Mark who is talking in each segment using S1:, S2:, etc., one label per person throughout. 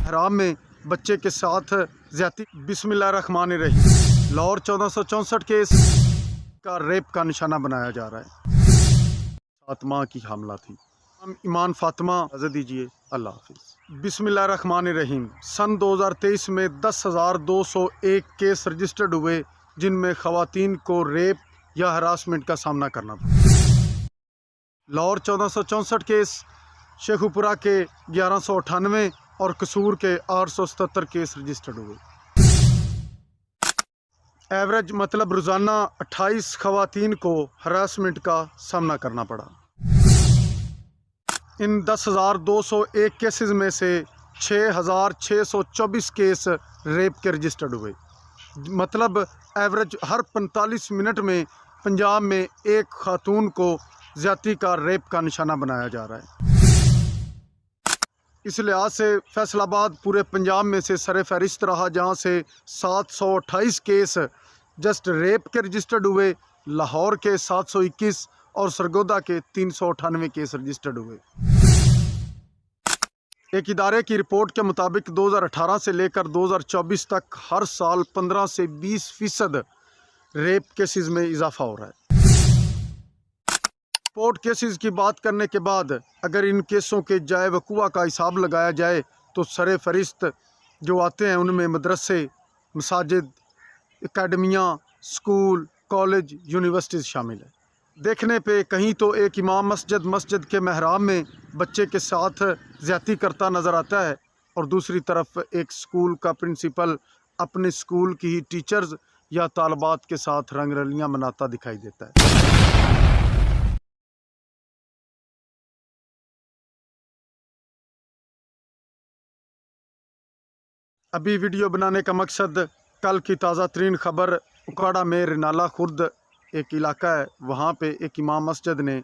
S1: حرام में बच्चे के साथ ज्यादती। बिस्मिल्लाहिर्रहमानिर्रहीम। लाहौर 1464 केस का रेप का निशाना बनाया जा रहा है। 7 माह की हामला थी। ईमान फातिमा, इजाज़त दीजिए, अल्लाह हाफिज़। बिस्मिल्लाहिर्रहमानिर्रहीम। सन 2023 में 10,201 केस रजिस्टर्ड हुए, जिनमें ख़वातीन को रेप या हरासमेंट का सामना करना पड़ा। लाहौर 1464 केस, शेखुपुरा के 1198 और कसूर के 877 केस रजिस्टर्ड हुए। एवरेज मतलब रोज़ाना 28 ख़वातीन को हरासमेंट का सामना करना पड़ा। इन 10,201 केसेस में से 6,624 केस रेप के रजिस्टर्ड हुए। मतलब एवरेज हर 45 मिनट में पंजाब में एक खातून को ज़्यादती का रेप का निशाना बनाया जा रहा है। इस लिहाज से फैसलाबाद पूरे पंजाब में से सर फहरिस्त रहा, जहाँ से 728 केस जस्ट रेप के रजिस्टर्ड हुए, लाहौर के 721 और सरगोदा के 398 केस रजिस्टर्ड हुए। एक इदारे की रिपोर्ट के मुताबिक 2018 से लेकर 2024 तक हर साल 15 से 20% रेप केसेस में इजाफा हो रहा है। रिपोर्ट केसेस की बात करने के बाद अगर इन केसों के जाए वक़ुआ का हिसाब लगाया जाए तो सर फहरिस्त जो आते हैं उनमें मदरसे, मसाजिद, एकेडमियाँ, स्कूल, कॉलेज, यूनिवर्सिटीज़ शामिल है। देखने पे कहीं तो एक इमाम मस्जिद के महराब में बच्चे के साथ ज़्यादती करता नज़र आता है, और दूसरी तरफ एक स्कूल का प्रिंसिपल अपने स्कूल की ही टीचर्स या तालबात के साथ रंगरलियाँ मनाता दिखाई देता है। अभी वीडियो बनाने का मकसद कल की ताज़ा तरीन ख़बर, उकाड़ा में रिनाला खुर्द एक इलाका है, वहाँ पे एक इमाम मस्जिद ने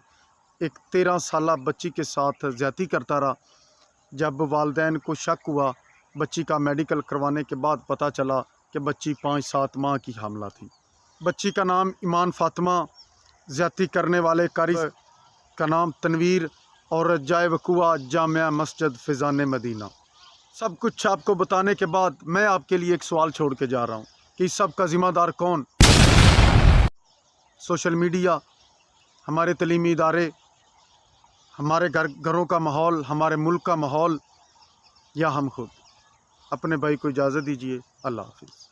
S1: एक 13 साला बच्ची के साथ ज़्यादती करता रहा। जब वालिदैन को शक हुआ, बच्ची का मेडिकल करवाने के बाद पता चला कि बच्ची 5-7 माह की हामला थी। बच्ची का नाम ईमान फातिमा, ज़्यादती करने वाले कारी का नाम तनवीर, और जाए वक़ुआ जामिया मस्जिद फ़िज़ान मदीना। सब कुछ आपको बताने के बाद मैं आपके लिए एक सवाल छोड़ के जा रहा हूँ कि इस सब का ज़िम्मेदार कौन? सोशल मीडिया, हमारे तलीमी इदारे, हमारे घरों का माहौल, हमारे मुल्क का माहौल, या हम खुद? अपने भाई को इजाज़त दीजिए। अल्लाह हाफिज़।